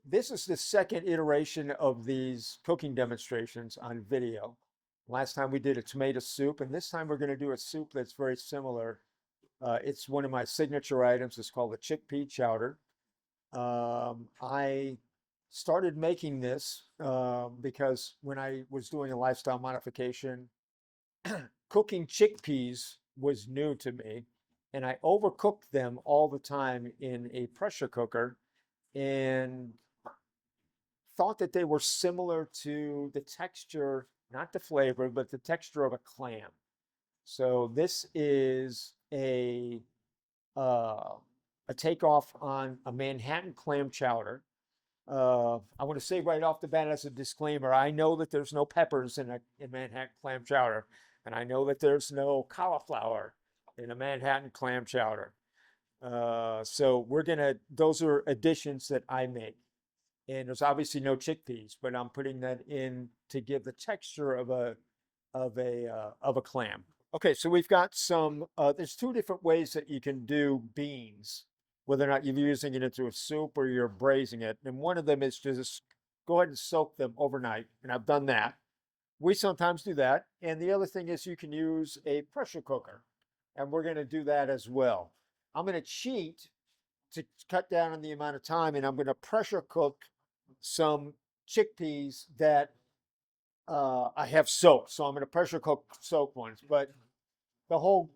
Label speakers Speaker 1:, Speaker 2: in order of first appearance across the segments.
Speaker 1: this is the second iteration of these cooking demonstrations on video. Last time we did a tomato soup, and this time we're going to do a soup that's very similar. It's one of my signature items. It's called the chickpea chowder. I started making this because when I was doing a lifestyle modification, cooking chickpeas was new to me, and I overcooked them all the time in a pressure cooker and thought that they were similar to the texture, not the flavor, but the texture of a clam. So this is uh, a takeoff on a Manhattan clam chowder. I want to say right off the bat as a disclaimer, I know that there's no peppers in Manhattan clam chowder, and I know that there's no cauliflower in a Manhattan clam chowder. So those are additions that I make. And there's obviously no chickpeas, but I'm putting that in to give the texture of a clam. Okay, so we've got some. There's two different ways that you can do beans, whether or not you're using it into a soup or you're braising it. And one of them is to just go ahead and soak them overnight, and I've done that. We sometimes do that. And the other thing is you can use a pressure cooker, and we're going to do that as well. I'm going to cheat to cut down on the amount of time, and I'm going to pressure cook some chickpeas that I have soaked. So I'm going to pressure cook soaked ones. But the whole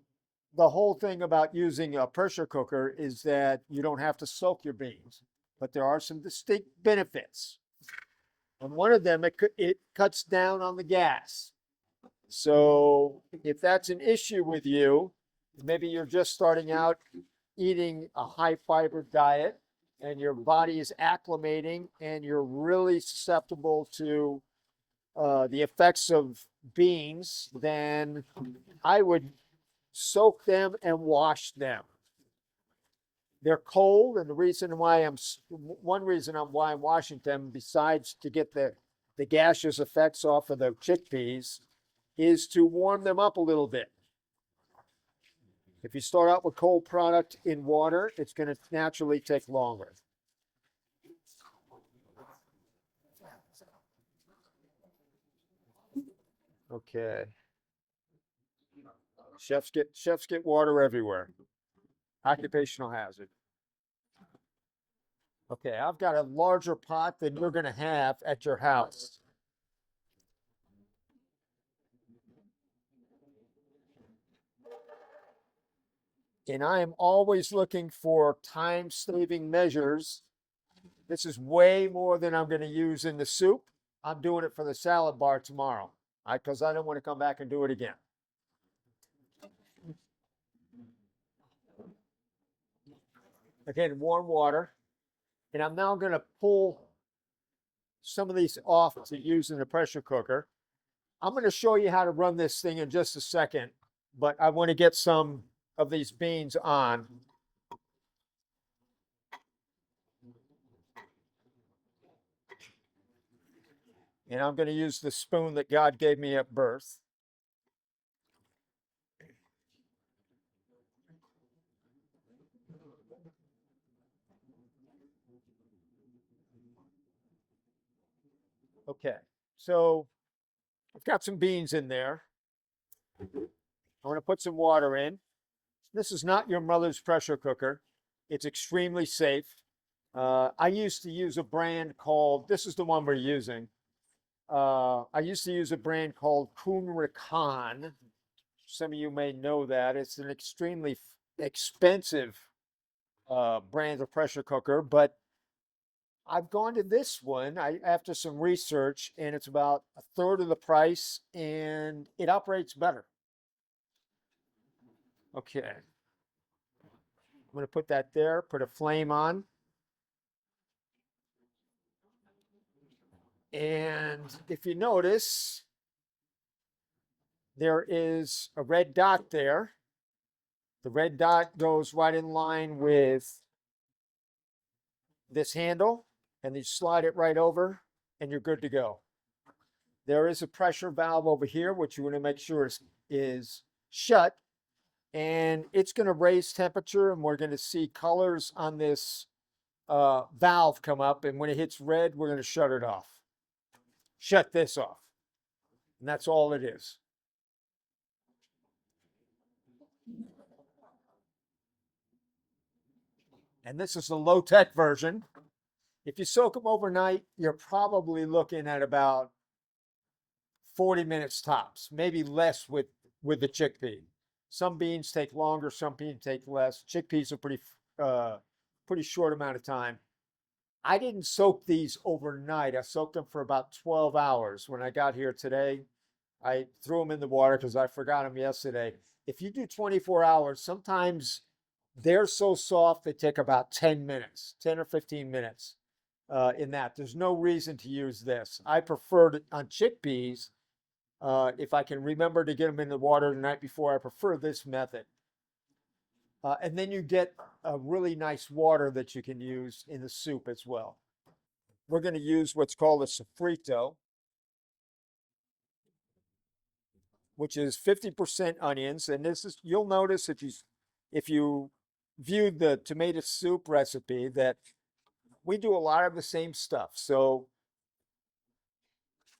Speaker 1: thing about using a pressure cooker is that you don't have to soak your beans, but there are some distinct benefits. And one of them, it cuts down on the gas. So if that's an issue with you, maybe you're just starting out eating a high fiber diet and your body is acclimating and you're really susceptible to the effects of beans, then I would soak them and wash them. They're cold, and one reason why I'm washing them, besides to get the gaseous effects off of the chickpeas, is to warm them up a little bit. If you start out with cold product in water, it's going to naturally take longer. Okay. Chefs get water everywhere. Occupational hazard. Okay, I've got a larger pot than you're going to have at your house. And I am always looking for time-saving measures. This is way more than I'm going to use in the soup. I'm doing it for the salad bar tomorrow, because I don't want to come back and do it again. Again, warm water. And I'm now going to pull some of these off to use in the pressure cooker. I'm going to show you how to run this thing in just a second, but I want to get some of these beans on. And I'm going to use the spoon that God gave me at birth. Okay, so I've got some beans in there. I'm going to put some water in. This is not your mother's pressure cooker. It's extremely safe. I used to use a brand called, this is the one we're using. I used to use a brand called culinary. Some of you may know that. It's an extremely expensive brand of pressure cooker, but I've gone to this one after some research, and it's about a third of the price, and it operates better. Okay. I'm going to put that there, put a flame on. And if you notice, there is a red dot there. The red dot goes right in line with this handle, and you slide it right over, and you're good to go. There is a pressure valve over here, which you want to make sure is shut, and it's going to raise temperature, and we're going to see colors on this valve come up, and when it hits red, we're going to shut it off. Shut this off. And that's all it is. And this is the low-tech version. If you soak them overnight, you're probably looking at about 40 minutes tops, maybe less with the chickpea. Some beans take longer, some beans take less. Chickpeas are pretty short amount of time. I didn't soak these overnight. I soaked them for about 12 hours. When I got here today, I threw them in the water because I forgot them yesterday. If you do 24 hours, sometimes they're so soft they take about 10 minutes, 10 or 15 minutes in that. There's no reason to use this. I preferred it on chickpeas. If I can remember to get them in the water the night before, I prefer this method. And then you get a really nice water that you can use in the soup as well. We're going to use what's called a sofrito, which is 50% onions. And this is, you'll notice if you viewed the tomato soup recipe that we do a lot of the same stuff. So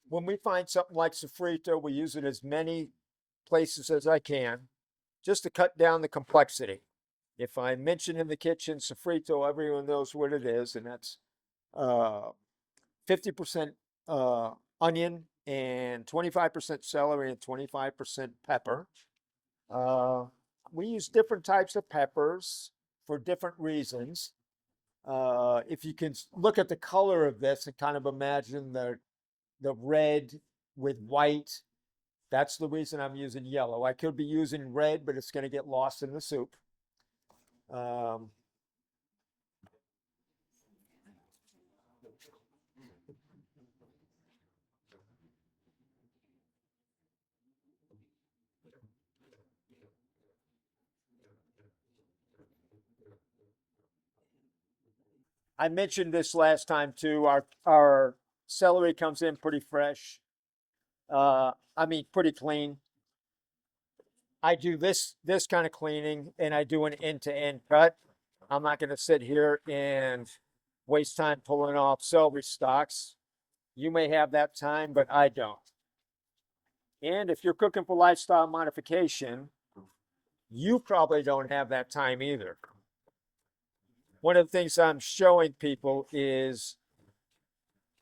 Speaker 1: when we find something like sofrito, we use it as many places as I can, just to cut down the complexity. If I mention in the kitchen sofrito, everyone knows what it is, and that's 50% onion and 25% celery and 25% pepper. We use different types of peppers for different reasons. If you can look at the color of this and kind of imagine the red with white, that's the reason I'm using yellow. I could be using red, but it's going to get lost in the soup. I mentioned this last time too. Our celery comes in pretty fresh. I mean, pretty clean. I do this kind of cleaning, and I do an end-to-end cut. I'm not going to sit here and waste time pulling off celery stalks. You may have that time, but I don't. And if you're cooking for lifestyle modification, you probably don't have that time either. One of the things I'm showing people is,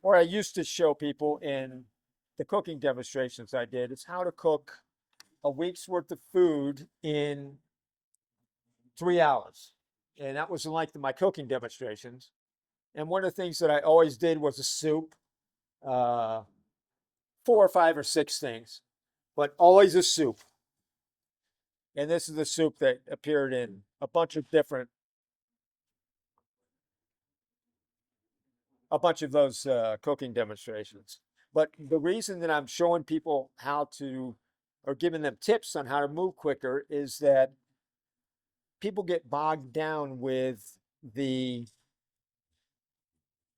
Speaker 1: or I used to show people in the cooking demonstrations I did, is how to cook a week's worth of food in 3 hours. And that was like my cooking demonstrations. And one of the things that I always did was a soup, 4 or 5 or 6 things, but always a soup. And this is the soup that appeared in a bunch of those cooking demonstrations. But the reason that I'm showing people how to, or giving them tips on how to move quicker, is that people get bogged down with the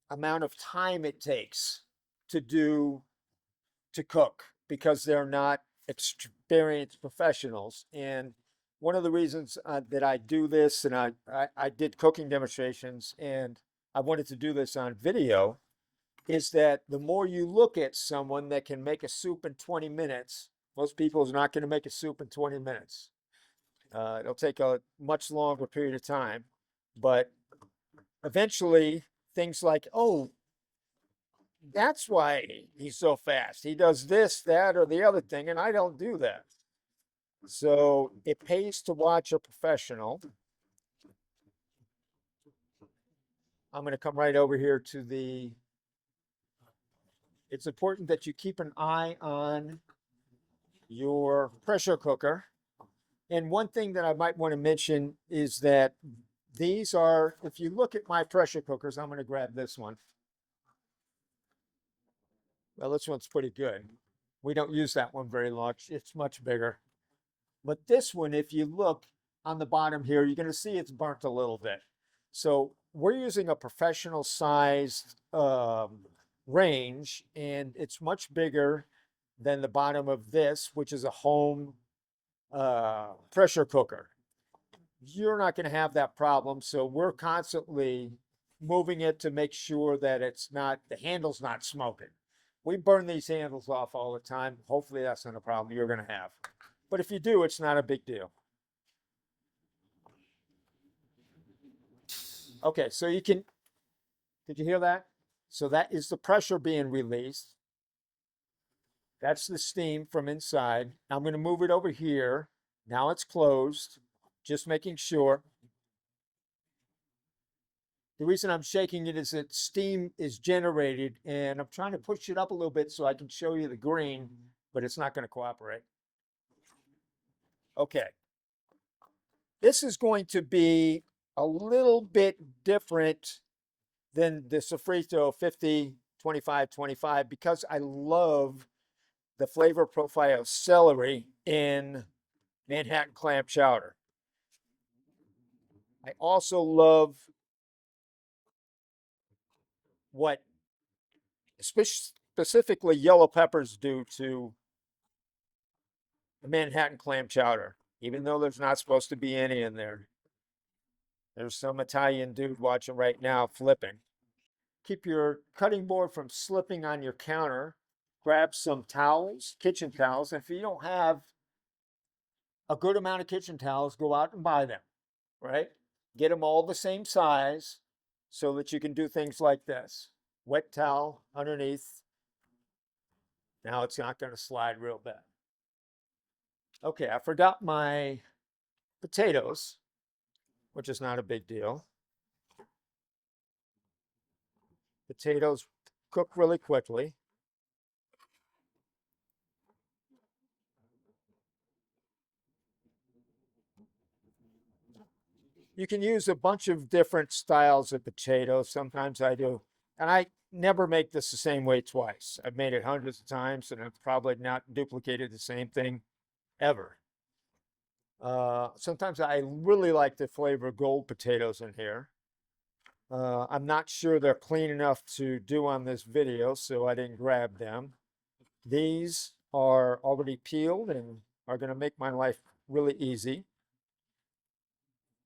Speaker 1: amount of time it takes to cook because they're not experienced professionals. And one of the reasons that I do this, and I did cooking demonstrations, and I wanted to do this on video, is that the more you look at someone that can make a soup in 20 minutes, most people is not going to make a soup in 20 minutes. It'll take a much longer period of time, but eventually things like, oh, that's why he's so fast. He does this, that, or the other thing, and I don't do that. So it pays to watch a professional. I'm going to come right over here to it's important that you keep an eye on your pressure cooker. And one thing that I might want to mention is that these are, if you look at my pressure cookers, I'm going to grab this one. Well, this one's pretty good. We don't use that one very much. It's much bigger. But this one, if you look on the bottom here, you're going to see it's burnt a little bit. So we're using a professional sized range, and it's much bigger than the bottom of this, which is a home pressure cooker. You're not going to have that problem. So we're constantly moving it to make sure that it's not, the handle's not smoking. We burn these handles off all the time. Hopefully that's not a problem you're going to have. But if you do, it's not a big deal. Okay, so you can, did you hear that? So that is the pressure being released. That's the steam from inside. Now I'm going to move it over here. Now it's closed, just making sure. The reason I'm shaking it is that steam is generated, and I'm trying to push it up a little bit so I can show you the green, but it's not going to cooperate. Okay. This is going to be a little bit different than the sofrito 50, 25, 25 because I love the flavor profile of celery in Manhattan clam chowder. I also love what specifically yellow peppers do to the Manhattan clam chowder, even though there's not supposed to be any in there. There's some Italian dude watching right now flipping. Keep your cutting board from slipping on your counter. Grab some towels, kitchen towels. If you don't have a good amount of kitchen towels, go out and buy them, right? Get them all the same size so that you can do things like this. Wet towel underneath. Now it's not going to slide real bad. Okay, I forgot my potatoes, which is not a big deal. Potatoes cook really quickly. You can use a bunch of different styles of potatoes. Sometimes I do. And I never make this the same way twice. I've made it hundreds of times and I've probably not duplicated the same thing ever. Sometimes I really like the flavor of gold potatoes in here. I'm not sure they're clean enough to do on this video, so I didn't grab them. These are already peeled and are going to make my life really easy.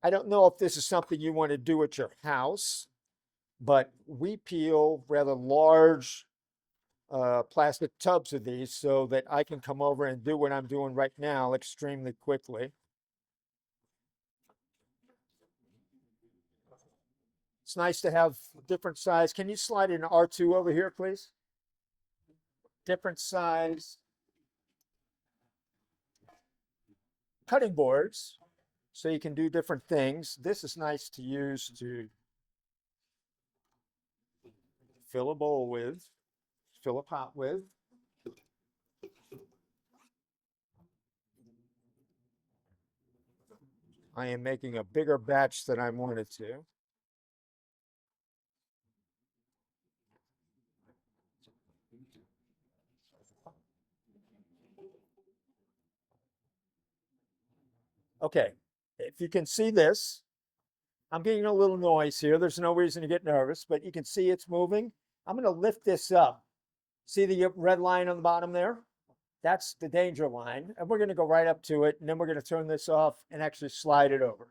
Speaker 1: I don't know if this is something you want to do at your house, but we peel rather large plastic tubs of these so that I can come over and do what I'm doing right now extremely quickly. It's nice to have different size. Can you slide an R2 over here, please? Different size cutting boards so you can do different things. This is nice to use to fill a bowl with, fill a pot with. I am making a bigger batch than I wanted to. Okay, if you can see this, I'm getting a little noise here. There's no reason to get nervous, but you can see it's moving. I'm going to lift this up. See the red line on the bottom there? That's the danger line. And we're going to go right up to it, and then we're going to turn this off and actually slide it over.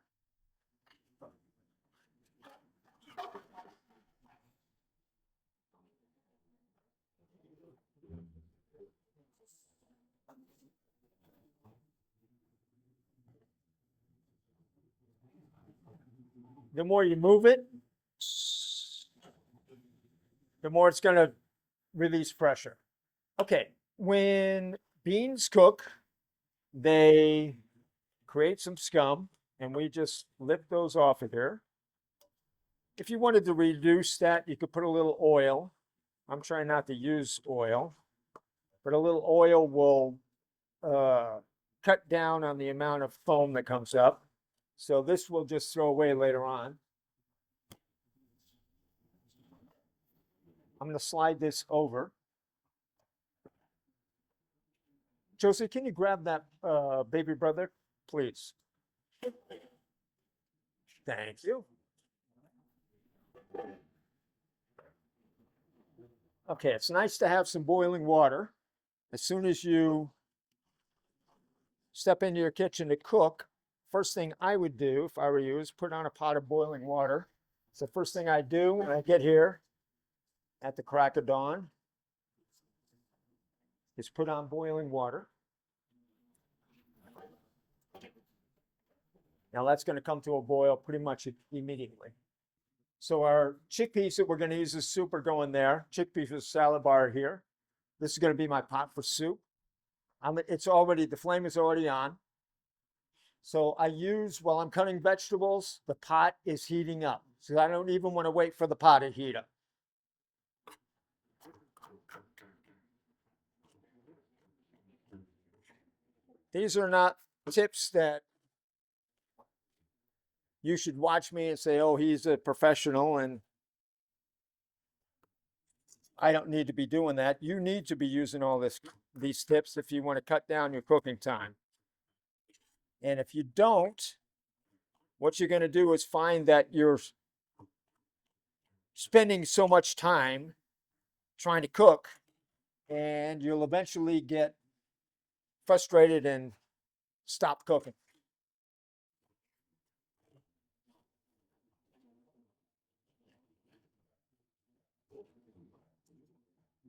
Speaker 1: The more you move it, the more it's going to release pressure. Okay, when beans cook, they create some scum, and we just lift those off of here. If you wanted to reduce that, you could put a little oil. I'm trying not to use oil, but a little oil will cut down on the amount of foam that comes up. So this we'll just throw away later on. I'm going to slide this over. Josie, can you grab that baby brother, please? Thank you. Okay, it's nice to have some boiling water. As soon as you step into your kitchen to cook, first thing I would do if I were you is put on a pot of boiling water. So first thing I do when I get here at the crack of dawn is put on boiling water. Now that's going to come to a boil pretty much immediately. So our chickpeas that we're going to use as soup are going there. Chickpeas with salad bar here. This is going to be my pot for soup. The flame is already on. So I use, while I'm cutting vegetables, the pot is heating up. So I don't even want to wait for the pot to heat up. These are not tips that you should watch me and say, oh, he's a professional and I don't need to be doing that. You need to be using all these tips if you want to cut down your cooking time. And if you don't, what you're going to do is find that you're spending so much time trying to cook, and you'll eventually get frustrated and stop cooking.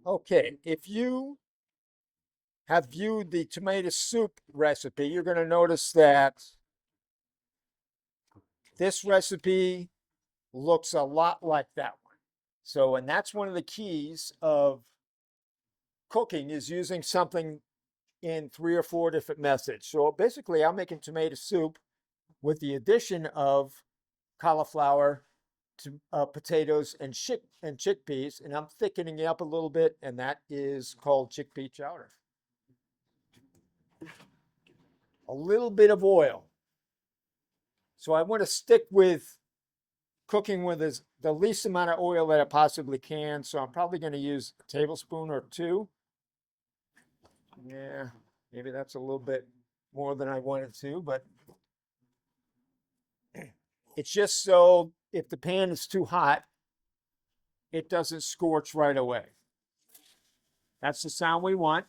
Speaker 1: Okay, if you have viewed the tomato soup recipe, you're going to notice that this recipe looks a lot like that one. So, and that's one of the keys of cooking, is using something in 3 or 4 different methods. So basically I'm making tomato soup with the addition of cauliflower, potatoes, and chickpeas, and I'm thickening it up a little bit, and that is called chickpea chowder. A little bit of oil. So I want to stick with cooking with the least amount of oil that I possibly can. So I'm probably going to use a tablespoon or 2. Yeah, maybe that's a little bit more than I wanted to, but it's just so if the pan is too hot, it doesn't scorch right away. That's the sound we want.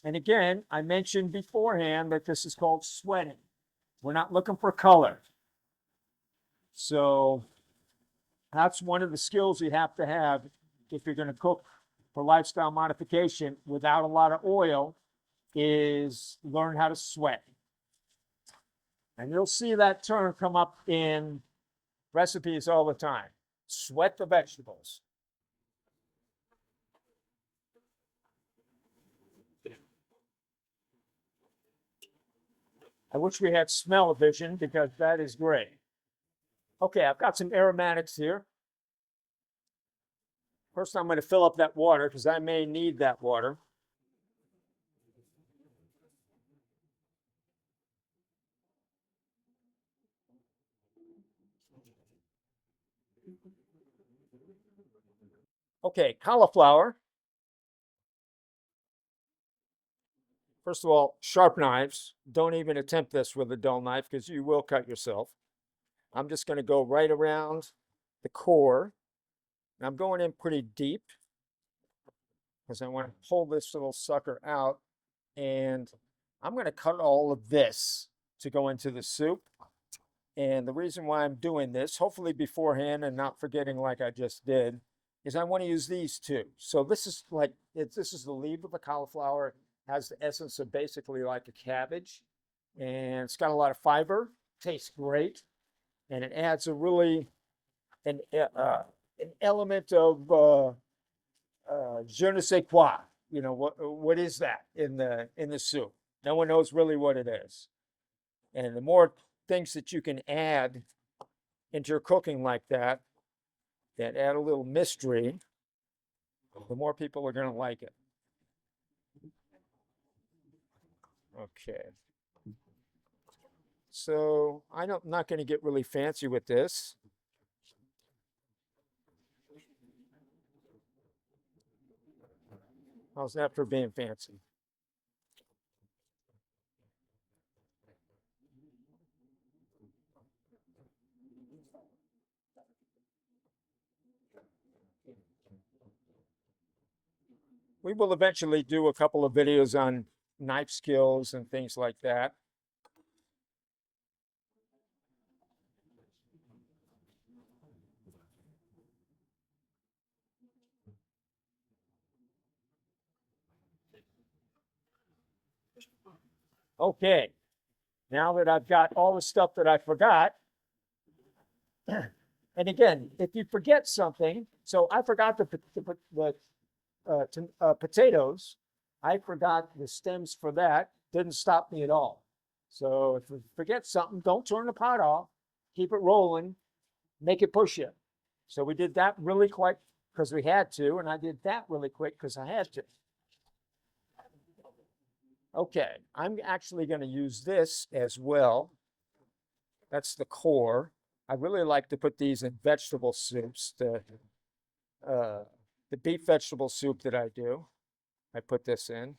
Speaker 1: And again, I mentioned beforehand that this is called sweating. We're not looking for color. So that's one of the skills you have to have if you're going to cook for lifestyle modification without a lot of oil, is learn how to sweat. And you'll see that term come up in recipes all the time. Sweat the vegetables. I wish we had smell-o-vision because that is great. Okay, I've got some aromatics here. First, I'm going to fill up that water because I may need that water. Okay, cauliflower. First of all, sharp knives. Don't even attempt this with a dull knife because you will cut yourself. I'm just going to go right around the core. And I'm going in pretty deep because I want to pull this little sucker out. And I'm going to cut all of this to go into the soup. And the reason why I'm doing this, hopefully beforehand and not forgetting like I just did, is I want to use these too. So this is this is the leaf of the cauliflower. It has the essence of basically like a cabbage. And it's got a lot of fiber, tastes great. And it adds a really, an element of je ne sais quoi. You know, what is that in the soup? No one knows really what it is. And the more things that you can add into your cooking like that add a little mystery, the more people are going to like it. Okay. So I'm not going to get really fancy with this. How's that for being fancy? We will eventually do a couple of videos on knife skills and things like that. Okay, now that I've got all the stuff that I forgot, and again, if you forget something, so I forgot the potatoes. I forgot the stems for that. Didn't stop me at all. So if you forget something, don't turn the pot off. Keep it rolling. Make it push you. So we did that really quick because we had to, and I did that really quick because I had to. Okay, I'm actually going to use this as well. That's the core. I really like to put these in vegetable soups. The beef vegetable soup that I do, I put this in.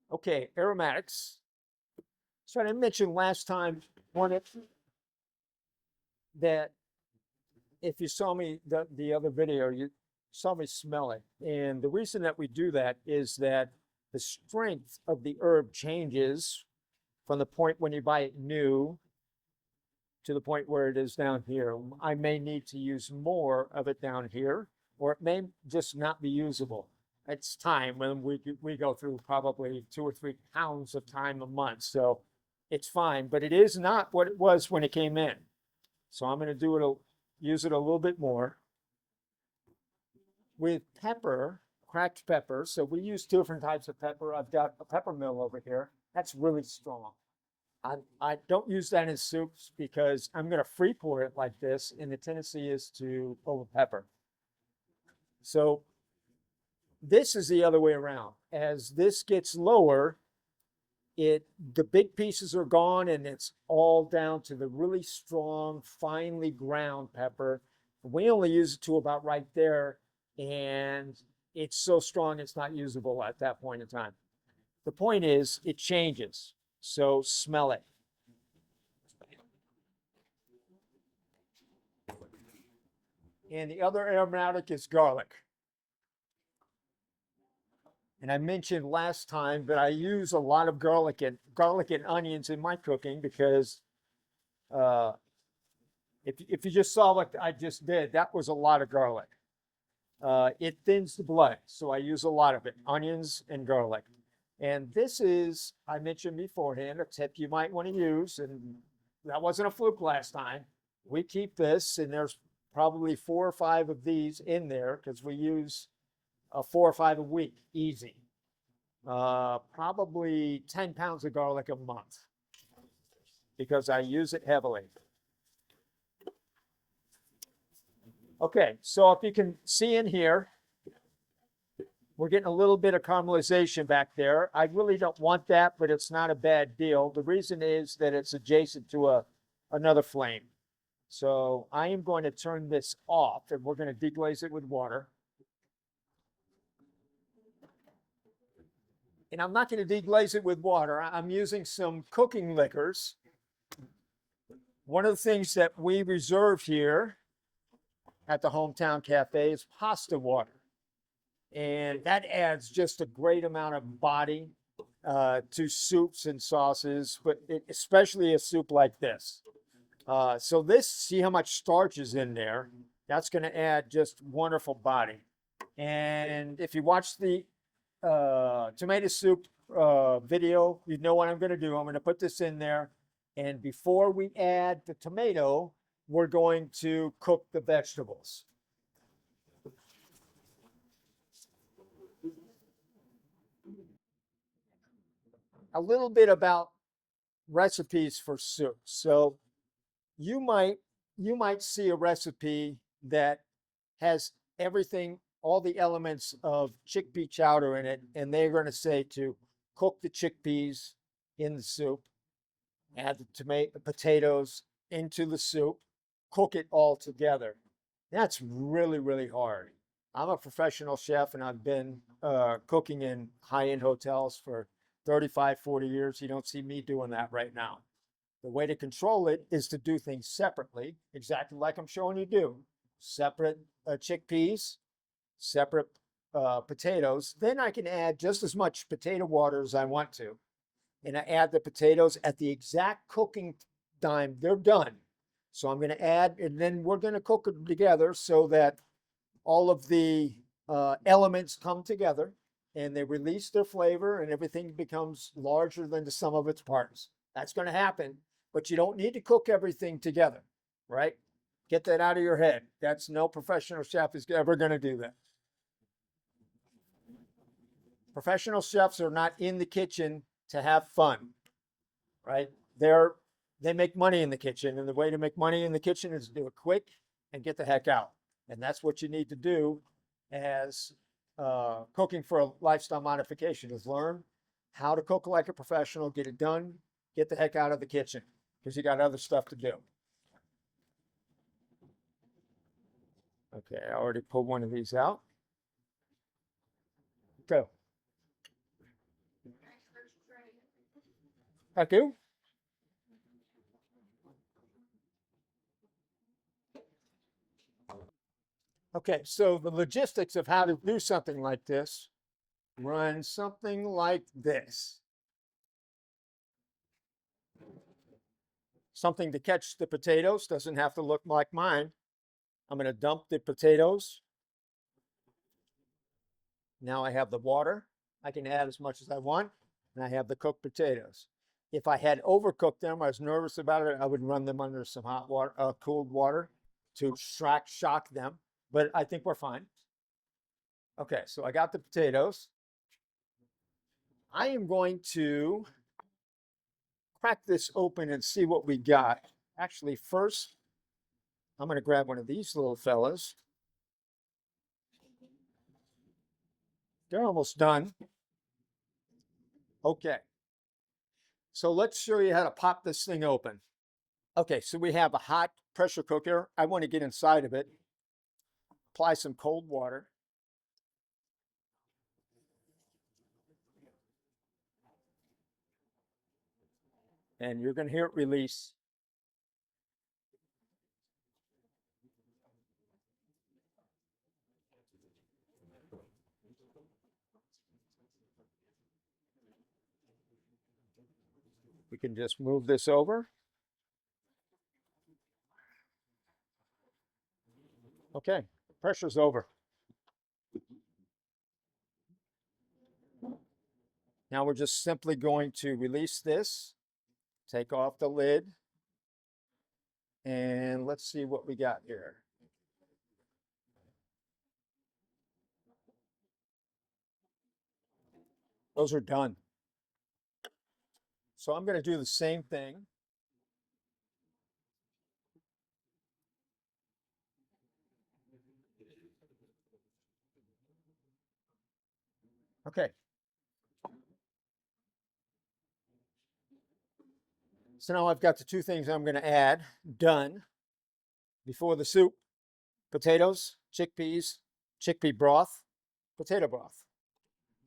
Speaker 1: Okay, aromatics. So I mentioned last time that if you saw me the other video, you saw me smell it. And the reason that we do that is that the strength of the herb changes from the point when you buy it new to the point where it is down here. I may need to use more of it down here, or it may just not be usable. It's time when we go through probably 2 or 3 pounds of thyme a month. So it's fine, but it is not what it was when it came in. So I'm going to use it a little bit more. With pepper, cracked pepper. So we use 2 different types of pepper. I've got a pepper mill over here. That's really strong. I don't use that in soups because I'm going to free pour it like this, and the tendency is to over pepper. So this is the other way around. As this gets lower, the big pieces are gone, and it's all down to the really strong, finely ground pepper. We only use it to about right there, and it's so strong it's not usable at that point in time. The point is, it changes. So smell it. And the other aromatic is garlic. And I mentioned last time that I use a lot of garlic and onions in my cooking because if you just saw what I just did, that was a lot of garlic. It thins the blood, so I use a lot of it, onions and garlic. And this is, I mentioned beforehand, a tip you might want to use, and that wasn't a fluke last time. We keep this, and there's probably 4 or 5 of these in there because we use 4 or 5 a week, easy. Probably 10 pounds of garlic a month because I use it heavily. Okay, so if you can see in here, we're getting a little bit of caramelization back there. I really don't want that, but it's not a bad deal. The reason is that it's adjacent to another flame. So I am going to turn this off, and we're going to deglaze it with water. And I'm not going to deglaze it with water. I'm using some cooking liquors. One of the things that we reserve here at the Hometown Cafe is pasta water. And that adds just a great amount of body to soups and sauces, but especially a soup like this. So this, see how much starch is in there? That's going to add just wonderful body. And if you watch the tomato soup video, you know what I'm going to do. I'm going to put this in there. And before we add the tomato, we're going to cook the vegetables. A little bit about recipes for soup. So you might see a recipe that has everything, all the elements of chickpea chowder in it, and they're going to say to cook the chickpeas in the soup, add the potatoes into the soup, cook it all together. That's really, really hard. I'm a professional chef and I've been cooking in high-end hotels for 35, 40 years. You don't see me doing that right now. The way to control it is to do things separately, exactly like I'm showing you do. Separate chickpeas, separate potatoes. Then I can add just as much potato water as I want to. And I add the potatoes at the exact cooking time they're done. So I'm going to add, and then we're going to cook them together so that all of the elements come together and they release their flavor and everything becomes larger than the sum of its parts. That's going to happen, but you don't need to cook everything together, right? Get that out of your head. That's no professional chef is ever going to do that. Professional chefs are not in the kitchen to have fun, right? They make money in the kitchen, and the way to make money in the kitchen is to do it quick and get the heck out. And that's what you need to do as cooking for a lifestyle modification, is learn how to cook like a professional, get it done, get the heck out of the kitchen, because you got other stuff to do. Okay, I already pulled one of these out. Go. Thank you. Okay, so the logistics of how to do something like this run something like this. Something to catch the potatoes, doesn't have to look like mine. I'm going to dump the potatoes. Now I have the water. I can add as much as I want, and I have the cooked potatoes. If I had overcooked them, I was nervous about it, I would run them under some hot water, cooled water to shock them, but I think we're fine. Okay, so I got the potatoes. I am going to crack this open and see what we got. Actually, first, I'm going to grab one of these little fellas. They're almost done. Okay. So let's show you how to pop this thing open. Okay, so we have a hot pressure cooker. I want to get inside of it. Apply some cold water. And you're going to hear it release. We can just move this over. Okay, pressure's over. Now we're just simply going to release this, take off the lid, and let's see what we got here. Those are done. So I'm going to do the same thing. Okay. So now I've got the two things I'm going to add done before the soup: potatoes, chickpeas, chickpea broth, potato broth.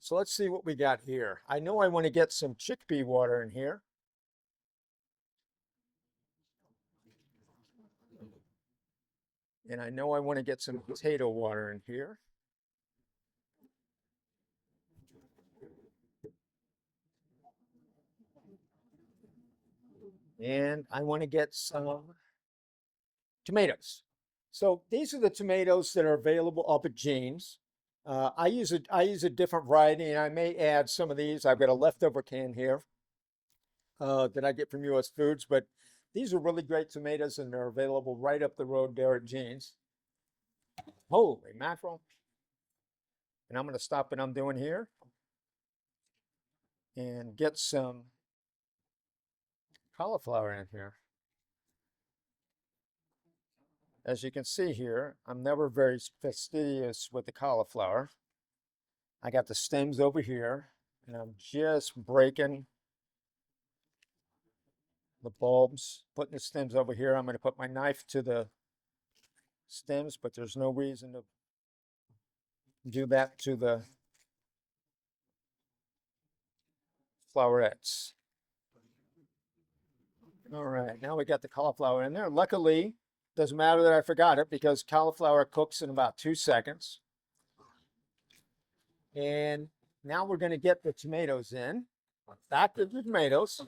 Speaker 1: So let's see what we got here. I know I want to get some chickpea water in here. And I know I want to get some potato water in here. And I want to get some tomatoes. So these are the tomatoes that are available up at Jane's. I use a different variety, and I may add some of these. I've got a leftover can here that I get from US Foods, but these are really great tomatoes, and they're available right up the road there at Jane's. Holy mackerel. And I'm going to stop what I'm doing here and get some cauliflower in here. As you can see here, I'm never very fastidious with the cauliflower. I got the stems over here, and I'm just breaking the bulbs, putting the stems over here. I'm going to put my knife to the stems, but there's no reason to Do that to the flowerets. All right, now we got the cauliflower in there. Luckily, doesn't matter that I forgot it because cauliflower cooks in about 2 seconds. And now we're going to get the tomatoes in. Back to the tomatoes.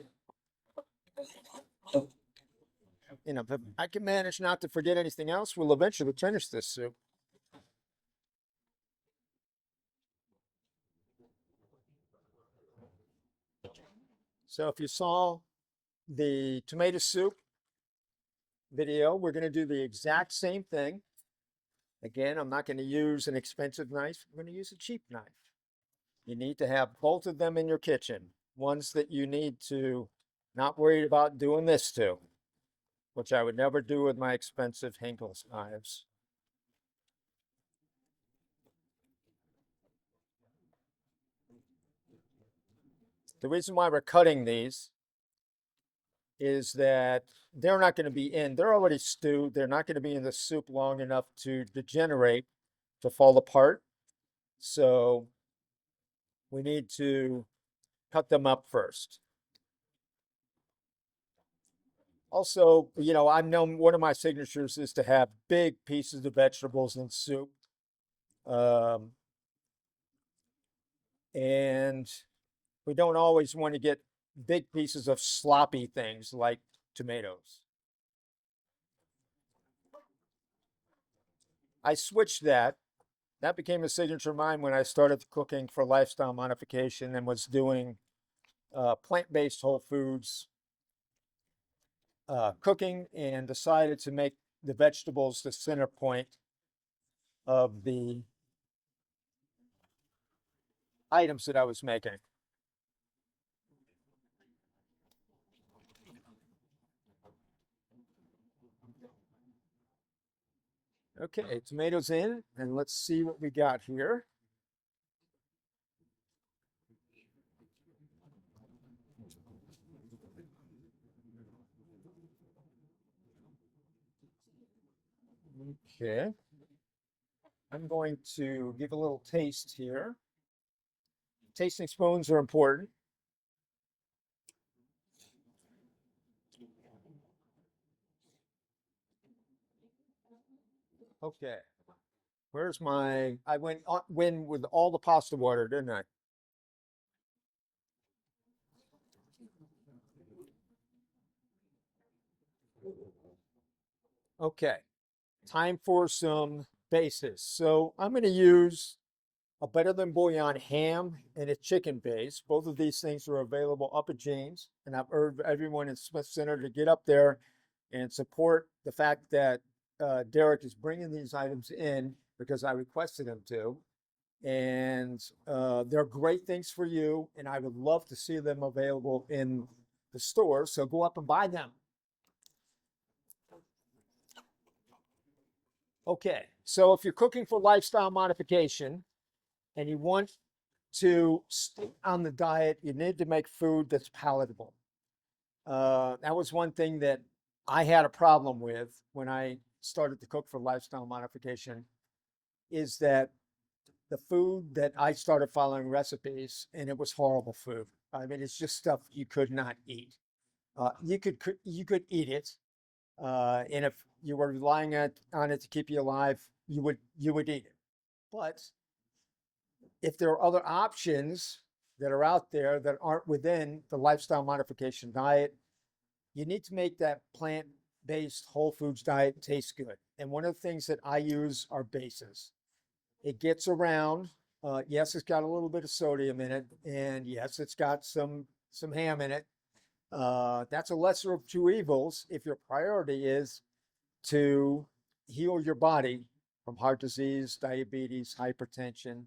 Speaker 1: You know, if I can manage not to forget anything else, we'll eventually finish this soup. So if you saw the tomato soup video, we're going to do the exact same thing. Again, I'm not going to use an expensive knife. I'm going to use a cheap knife. You need to have both of them in your kitchen. Ones that you need to not worry about doing this to, which I would never do with my expensive Henkel's knives. The reason why we're cutting these is that they're not going to be in, they're already stewed. They're not going to be in the soup long enough to degenerate, to fall apart. So we need to cut them up first. Also, you know, I've known one of my signatures is to have big pieces of vegetables in soup. And we don't always want to get big pieces of sloppy things like tomatoes. I switched that. That became a signature of mine when I started cooking for lifestyle modification and was doing plant-based whole foods cooking, and decided to make the vegetables the center point of the items that I was making. Okay, tomatoes in, and let's see what we got here. Okay. I'm going to give a little taste here. Tasting spoons are important. Okay. Where's my, I went with all the pasta water, didn't I? Okay. Time for some bases. So I'm going to use a Better Than Bouillon ham and a chicken base. Both of these things are available up at Jane's, and I've urged everyone in Smith Center to get up there and support the fact that Derek is bringing these items in because I requested him to. And they're great things for you, and I would love to see them available in the store. So go up and buy them. Okay, so if you're cooking for lifestyle modification and you want to stay on the diet, you need to make food that's palatable. That was one thing that I had a problem with when I started to cook for lifestyle modification, is that the food that I started following recipes, and it was horrible food. I mean, it's just stuff you could not eat. You could eat it, and if you were relying on it to keep you alive, you would eat it. But if there are other options that are out there that aren't within the lifestyle modification diet, you need to make that plant-based whole foods diet taste good. And one of the things that I use are bases. It gets around. Yes, it's got a little bit of sodium in it, and yes, it's got some ham in it. That's a lesser of two evils if your priority is to heal your body from heart disease, diabetes, hypertension.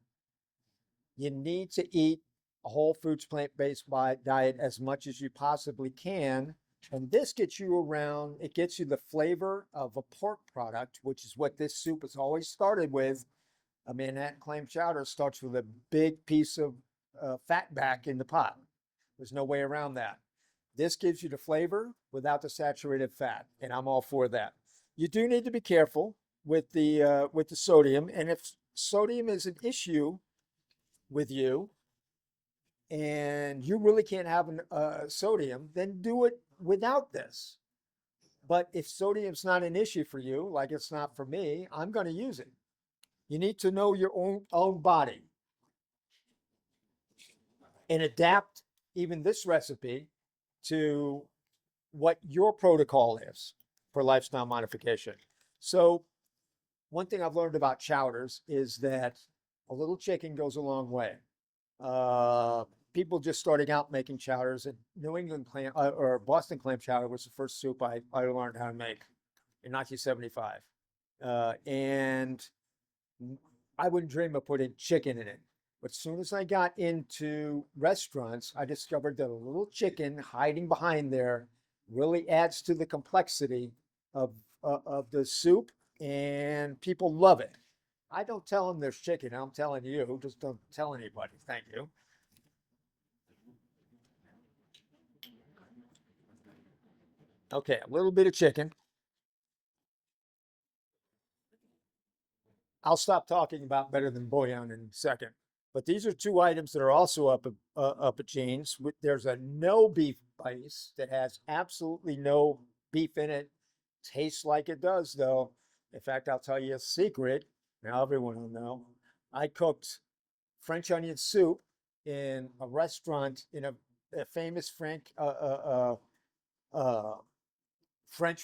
Speaker 1: You need to eat a whole foods plant-based diet as much as you possibly can. And this gets you around, it gets you the flavor of a pork product, which is what this soup has always started with. I mean, that clam chowder starts with a big piece of fat back in the pot. There's no way around that. This gives you the flavor without the saturated fat, and I'm all for that. You do need to be careful with the sodium, and if sodium is an issue with you and you really can't have sodium, then do it without this. But if sodium's not an issue for you, like it's not for me, I'm going to use it. You need to know your own body and adapt even this recipe to what your protocol is for lifestyle modification. So one thing I've learned about chowders is that a little chicken goes a long way. People just starting out making chowders, and New England clam or Boston clam chowder was the first soup I learned how to make in 1975. And I wouldn't dream of putting chicken in it. But as soon as I got into restaurants, I discovered that a little chicken hiding behind there really adds to the complexity of the soup, and people love it. I don't tell them there's chicken. I'm telling you, just don't tell anybody. Thank you. Okay, a little bit of chicken. I'll stop talking about better than bouillon in a second. But these are two items that are also up at Jane's. There's a no beef base that has absolutely no beef in it. Tastes like it does, though. In fact, I'll tell you a secret. Now everyone will know. I cooked French onion soup in a restaurant in a famous French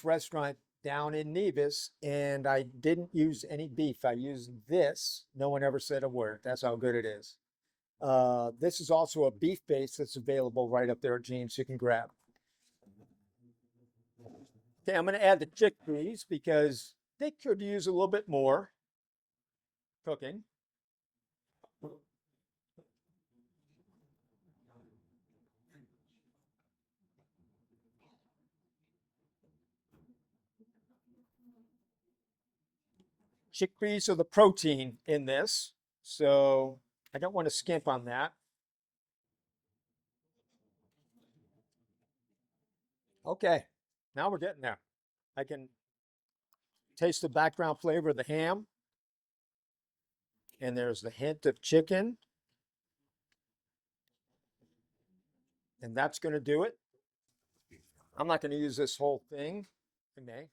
Speaker 1: restaurant down in Nevis, and I didn't use any beef. I used this. No one ever said a word. That's how good it is. This is also a beef base that's available right up there at James you can grab. Okay, I'm going to add the chickpeas because they could use a little bit more cooking. Chickpeas are the protein in this, so I don't want to skimp on that. Okay, now we're getting there. I can taste the background flavor of the ham. And there's the hint of chicken. And that's going to do it. I'm not going to use this whole thing. I may.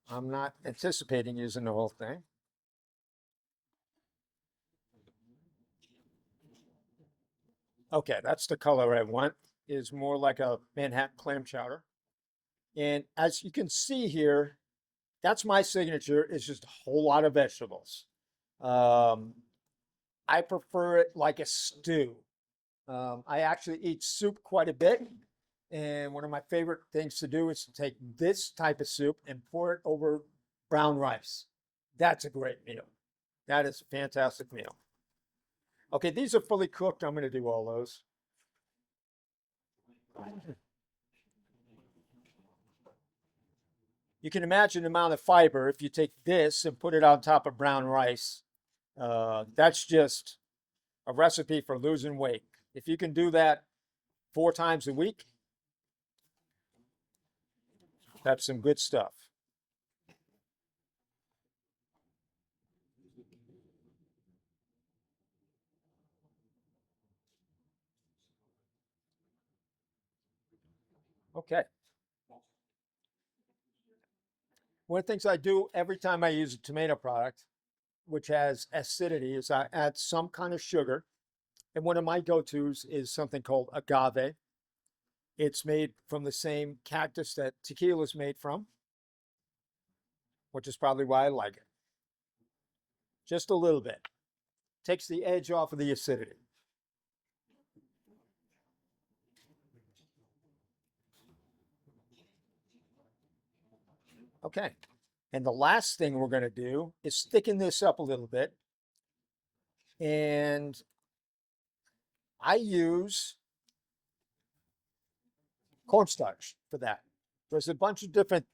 Speaker 1: I'm not anticipating using the whole thing. Okay, that's the color I want. Is more like a Manhattan clam chowder. And as you can see here, that's my signature. It's just a whole lot of vegetables. I prefer it like a stew. I actually eat soup quite a bit. And one of my favorite things to do is to take this type of soup and pour it over brown rice. That's a great meal. That is a fantastic meal. Okay, these are fully cooked. I'm going to do all those. You can imagine the amount of fiber if you take this and put it on top of brown rice. That's just a recipe for losing weight. If you can do that 4 times a week, that's some good stuff. Okay. One of the things I do every time I use a tomato product, which has acidity, is I add some kind of sugar. And one of my go-tos is something called agave. It's made from the same cactus that tequila is made from, which is probably why I like it. Just a little bit. Takes the edge off of the acidity. Okay. And the last thing we're going to do is thicken this up a little bit. And I use cornstarch for that. There's a bunch of different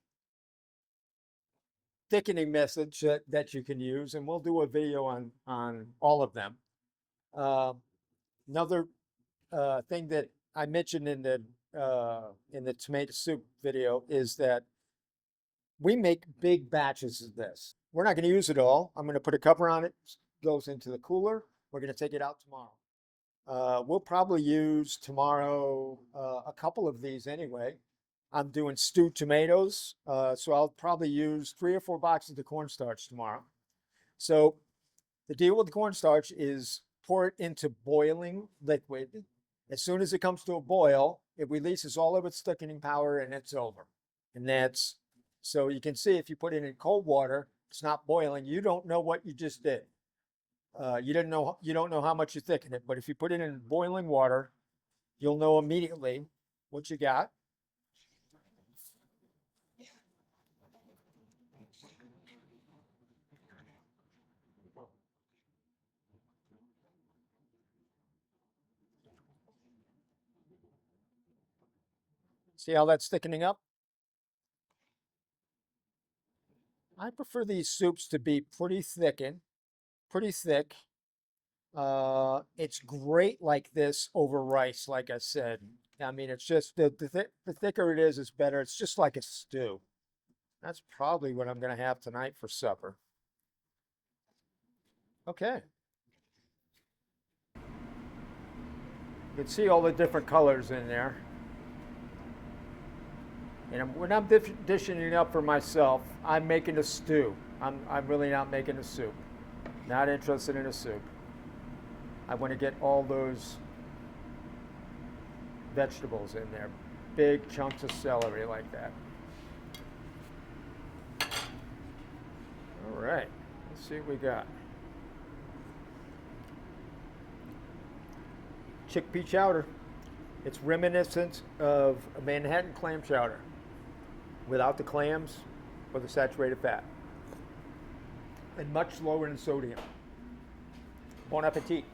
Speaker 1: thickening methods that you can use, and we'll do a video on all of them. Another thing that I mentioned in the tomato soup video is that we make big batches of this. We're not going to use it all. I'm going to put a cover on it. Goes into the cooler. We're going to take it out tomorrow. We'll probably use tomorrow a couple of these anyway. I'm doing stewed tomatoes, so I'll probably use 3 or 4 boxes of cornstarch tomorrow. So the deal with the cornstarch is pour it into boiling liquid. As soon as it comes to a boil, it releases all of its thickening power and it's over. And that's, so you can see if you put it in cold water, it's not boiling. You don't know what you just did. You don't know how much you thicken it, but if you put it in boiling water, you'll know immediately what you got. See how that's thickening up? I prefer these soups to be pretty thick. It's great like this over rice, like I said. I mean, it's just the thicker it is, it's better. It's just like a stew. That's probably what I'm going to have tonight for supper. Okay. You can see all the different colors in there. And when I'm dishing it up for myself, I'm making a stew. I'm really not making a soup. Not interested in a soup. I want to get all those vegetables in there. Big chunks of celery like that. All right, let's see what we got. Chickpea chowder. It's reminiscent of a Manhattan clam chowder without the clams or the saturated fat, and much lower in sodium. Bon appetit.